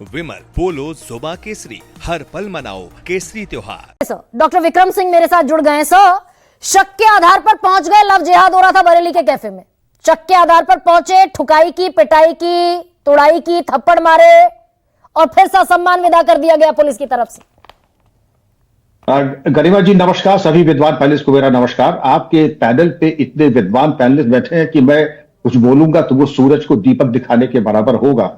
विमल, पोलो, जुबा केसरी, हर पल मनाओ केसरी त्योहार। डॉक्टर विक्रम सिंह मेरे साथ जुड़ गए हैं। सर, शक के आधार पर पहुंच गए, लव जिहाद हो रहा था बरेली के कैफे में, शक के आधार पर पहुंचे, ठुकाई की, पिटाई की, तोड़ाई की, थप्पड़ मारे और फिर ससम्मान विदा कर दिया गया पुलिस की तरफ से। गरिमा जी नमस्कार, सभी विद्वान पैनलिस्ट को मेरा नमस्कार। आपके पैनल पे इतने विद्वान पैनलिस्ट बैठे हैं कि मैं कुछ बोलूंगा तो वो सूरज को दीपक दिखाने के बराबर होगा।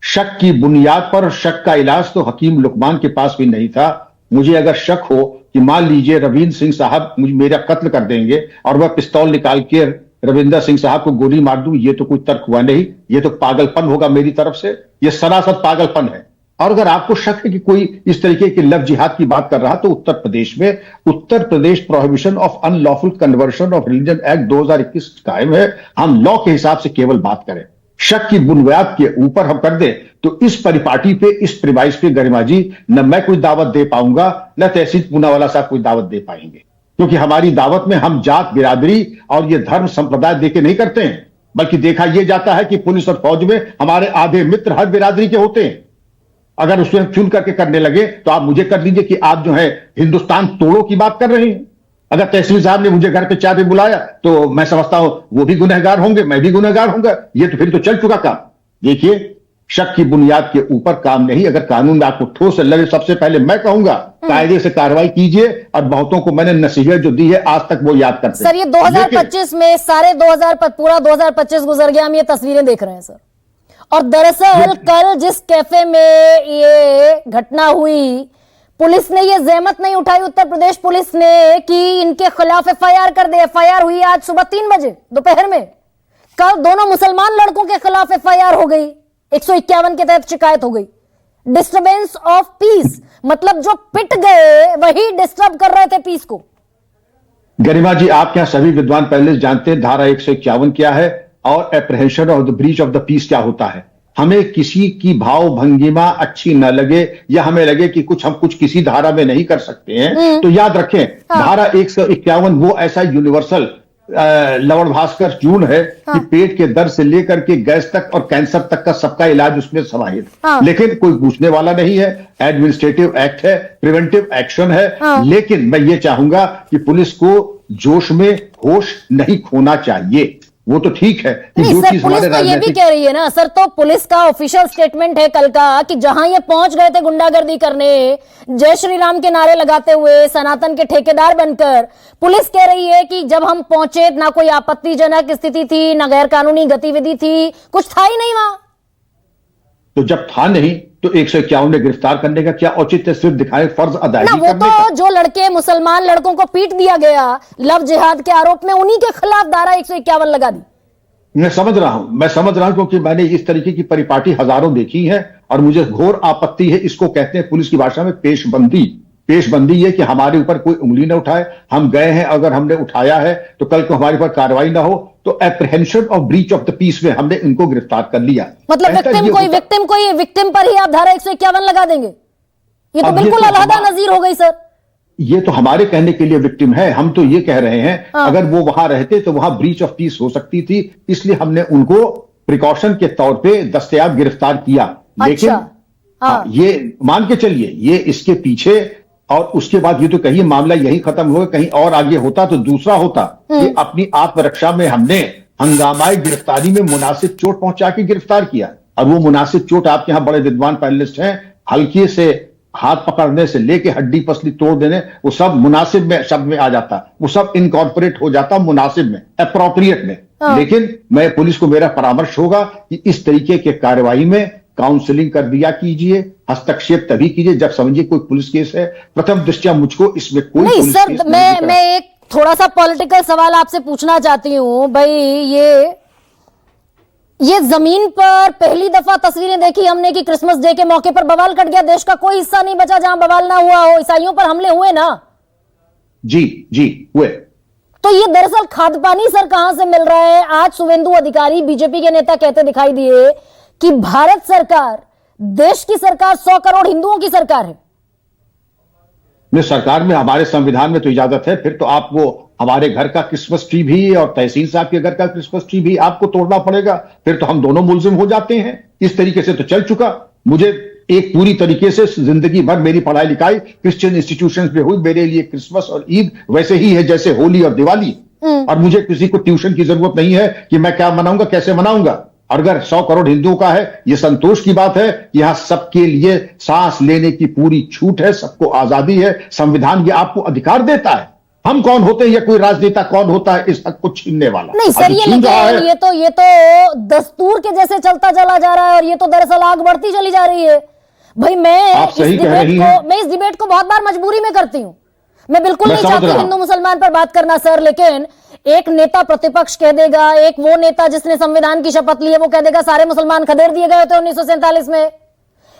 शक की बुनियाद पर शक का इलाज तो हकीम लुकमान के पास भी नहीं था। मुझे अगर शक हो कि मान लीजिए रविंद्र सिंह साहब मेरा कत्ल कर देंगे और वह पिस्तौल निकाल के रविंदर सिंह साहब को गोली मार दूं, ये तो कोई तर्क हुआ नहीं, ये तो पागलपन होगा मेरी तरफ से, ये सरासर पागलपन है। और अगर आपको शक है कि कोई इस तरीके की लव जिहाद की बात कर रहा तो उत्तर प्रदेश में Uttar Pradesh prohibition of unlawful conversion of religion act 2021 कायम है। हम लॉ के हिसाब से केवल बात करें, शक की बुनियाद के ऊपर हम कर दें तो इस परिपाटी पे, इस प्रिवाइस पे गरिमा जी न मैं कोई दावत दे पाऊंगा न तहसील पूनावाला साहब कोई दावत दे पाएंगे, क्योंकि हमारी दावत में हम जात बिरादरी और ये धर्म संप्रदाय देके नहीं करते हैं, बल्कि देखा यह जाता है कि पुलिस और फौज में हमारे आधे मित्र हर बिरादरी के होते हैं। अगर उसमें चुन करके करने लगे तो आप मुझे कर लीजिए कि आप जो है हिंदुस्तान तोड़ो की बात कर रहे हैं। अगर तहसील साहब ने मुझे घर पे चाय पे बुलाया तो मैं समझता हूं वो भी गुनहगार होंगे, मैं भी गुनहगार होऊंगा, ये तो फिर तो चल चुका काम। देखिए, शक की बुनियाद के ऊपर काम नहीं। अगर कानून में आपको ठोस लगे, सबसे पहले मैं कहूंगा कायदे से कार्रवाई कीजिए, और बहुतों को मैंने नसीहत जो दी है आज तक वो याद करते हैं। सर, ये 2025 में सारे 2025 गुजर गया, हम ये तस्वीरें देख रहे हैं सर। और दरअसल कल जिस कैफे में ये घटना हुई, पुलिस ने ये जहमत नहीं उठाई, उत्तर प्रदेश पुलिस ने, कि इनके खिलाफ एफआईआर कर दे। एफआईआर हुई आज सुबह 3 बजे दोपहर में। कल दोनों मुसलमान लड़कों के खिलाफ एफआईआर हो गई, 151 के तहत शिकायत हो गई। डिस्टर्बेंस ऑफ पीस, मतलब जो पिट गए वही डिस्टर्ब कर रहे थे पीस को। गरिमा जी, आप क्या सभी विद्वान पहले जानते हैं धारा 151 क्या है और apprehension of the breach of the peace क्या होता है। हमें किसी की भाव भंगिमा अच्छी न लगे या हमें लगे कि हम कुछ किसी धारा में नहीं कर सकते हैं, तो याद रखें धारा 151 वो ऐसा यूनिवर्सल लवण भास्कर जून है कि पेट के दर्द से लेकर के गैस तक और कैंसर तक का सबका इलाज उसमें समाहित। लेकिन कोई पूछने वाला नहीं है, एडमिनिस्ट्रेटिव एक्ट है, प्रिवेंटिव एक्शन है। लेकिन मैं ये चाहूंगा कि पुलिस को जोश में होश नहीं खोना चाहिए। वो तो ठीक है कि जो चीज पुलिस तो ये भी कह रही है ना सर, तो पुलिस का ऑफिशियल स्टेटमेंट है कल का कि जहां ये पहुंच गए थे गुंडागर्दी करने, जय श्री राम के नारे लगाते हुए, सनातन के ठेकेदार बनकर, पुलिस कह रही है कि जब हम पहुंचे ना कोई आपत्तिजनक स्थिति थी, ना गैर कानूनी गतिविधि थी, कुछ था ही नहीं वहां। तो जब था नहीं तो 151 में गिरफ्तार करने का क्या औचित्य, सिर्फ दिखाए फर्ज अदायगी करने का। वो तो जो लड़के मुसलमान लड़कों को पीट दिया गया लव जिहाद के आरोप में, उन्हीं के खिलाफ धारा 151 लगा दी। मैं समझ रहा हूं क्योंकि मैंने इस तरीके की परिपाटी हजारों देखी है और मुझे घोर आपत्ति है। इसको कहते हैं पुलिस की भाषा में पेशबंदी। पेशबंदी ये कि हमारे ऊपर कोई उंगली न उठाए, हम गए हैं, अगर हमने उठाया है तो कल को हमारे पर कार्रवाई ना हो। तो apprehension of breach of the peace में हमने इनको गिरफ्तार कर लिया। मतलब विक्टिम पर ही आप धारा 151 लगा देंगे, ये तो बिल्कुल अलहदा नजीर हो गई सर। ये तो हमारे कहने के लिए विक्टिम है, हम तो ये कह रहे हैं अगर वो वहां रहते तो वहां ब्रीच ऑफ पीस हो सकती थी, इसलिए हमने उनको प्रिकॉशन के तौर पे दस्तयाब गिरफ्तार किया। लेकिन ये मान के चलिए ये इसके पीछे, और उसके बाद ये तो कहीं मामला यही खत्म हो, कहीं और आगे होता तो दूसरा होता कि अपनी आत्मरक्षा में हमने हंगामाई गिरफ्तारी में मुनासिब चोट पहुंचा के गिरफ्तार किया। और वो मुनासिब चोट, आपके यहां बड़े विद्वान पैनलिस्ट हैं, हल्के से हाथ पकड़ने से लेके हड्डी पसली तोड़ देने, वो सब मुनासिब में शब्द में आ जाता, वो सब इनकॉर्पोरेट हो जाता मुनासिब में, अप्रोप्रिएट में। लेकिन मैं पुलिस को मेरा परामर्श होगा कि इस तरीके के कार्रवाई में काउंसलिंग कर दिया कीजिए, हस्तक्षेप तभी कीजिए जब समझिए कोई पुलिस केस है। प्रथम दृष्टया मुझको इसमें कोई नहीं सर, मैं एक थोड़ा सा पॉलिटिकल सवाल आपसे पूछना चाहती हूं भाई। ये जमीन पर पहली दफा तस्वीरें देखी हमने कि क्रिसमस डे के मौके पर बवाल कट गया, देश का कोई हिस्सा नहीं बचा जहां बवाल ना हुआ हो। ईसाइयों पर हमले हुए ना? जी हुए। तो ये दरअसल खाद पानी सर कहां से मिल रहा है? आज शुभेंदु अधिकारी बीजेपी के नेता कहते दिखाई दिए कि भारत सरकार, देश की सरकार 100 करोड़ हिंदुओं की सरकार है। सरकार में, हमारे संविधान में तो इजाजत है, फिर तो आप वो हमारे घर का क्रिसमस ट्री भी और तहसील साहब के घर का क्रिसमस ट्री भी आपको तोड़ना पड़ेगा, फिर तो हम दोनों मुलजिम हो जाते हैं। इस तरीके से तो चल चुका। मुझे एक पूरी तरीके से जिंदगी भर मेरी पढ़ाई लिखाई क्रिश्चियन इंस्टीट्यूशंस में हुई। मेरे लिए क्रिसमस और ईद वैसे ही है जैसे होली और दिवाली। और मुझे किसी को ट्यूशन की जरूरत नहीं है कि मैं क्या मनाऊंगा, कैसे मनाऊंगा। और अगर 100 करोड़ हिंदुओं का है, यह संतोष की बात है। यहां सबके लिए सांस लेने की पूरी छूट है, सबको आजादी है। संविधान ये आपको अधिकार देता है। हम कौन होते हैं या कोई राजनेता कौन होता है इस हक को छीनने वाला? नहीं सर, ये लेकिन ये तो दस्तूर के जैसे चलता चला जा रहा है और ये तो दरअसल आग बढ़ती चली जा रही है। भाई मैं इस डिबेट को बहुत बार मजबूरी में करती हूं। मैं बिल्कुल नहीं चाहती हिंदू मुसलमान पर बात करना सर, लेकिन एक नेता प्रतिपक्ष कह देगा, एक वो नेता जिसने संविधान की शपथ ली है वो कह देगा सारे मुसलमान खदेड़ दिए गए थे 1947 में।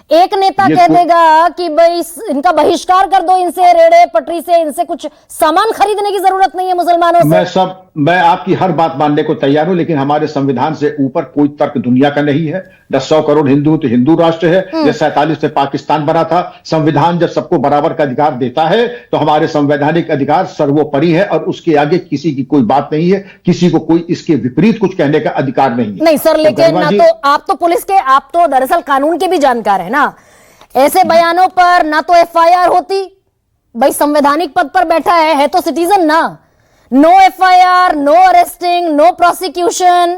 एक नेता कह देगा कि भाई इनका बहिष्कार कर दो, इनसे रेड़े पटरी से इनसे कुछ सामान खरीदने की जरूरत नहीं है मुसलमानों से। मैं आपकी हर बात मानने को तैयार हूं, लेकिन हमारे संविधान से ऊपर कोई तर्क दुनिया का नहीं है। 100 करोड़ हिंदू तो हिंदू राष्ट्र है। जब 47 से पाकिस्तान बना था, संविधान जब सबको बराबर का अधिकार देता है तो हमारे संवैधानिक अधिकार सर्वोपरि है और उसके आगे किसी की कोई बात नहीं है। किसी को कोई इसके विपरीत कुछ कहने का अधिकार नहीं है। नहीं सर, लेकिन ना तो आप तो पुलिस के, आप तो दरअसल कानून के भी जानकार है ना। ऐसे बयानों पर ना तो FIR होती, भाई संवैधानिक पद पर बैठा है तो सिटीजन ना। No FIR, no arresting, no prosecution,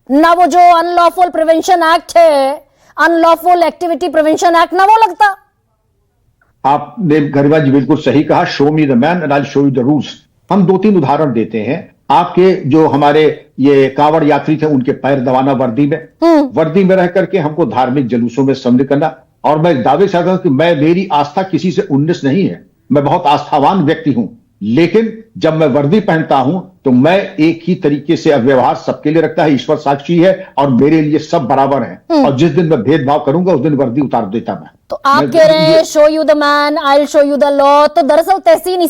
ना वो जो अनलॉफुल प्रिवेंशन एक्ट है, अनलॉफुल एक्टिविटी प्रिवेंशन एक्ट, ना वो लगता। आपने गरिमा जी बिल्कुल सही कहा। Show me the man and I will show you the rules. हम 2-3 उदाहरण देते हैं। आपके जो हमारे ये कांवड़ यात्री थे उनके पैर दबाना वर्दी में रह करके हमको धार्मिक जुलूसों में सम्मिलित करना। और मैं दावे चाहता हूं कि मेरी आस्था किसी से 19 नहीं है। मैं बहुत आस्थावान व्यक्ति हूं, लेकिन जब मैं वर्दी पहनता हूं तो मैं एक ही तरीके से व्यवहार सबके लिए रखता है। ईश्वर साक्षी है और मेरे लिए सब बराबर हैं। और जिस दिन मैं भेदभाव करूंगा उस दिन वर्दी उतार देता मैं। तो आप कह रहे हैं show you the man, I will show you the law. तो दरअसल तहसीन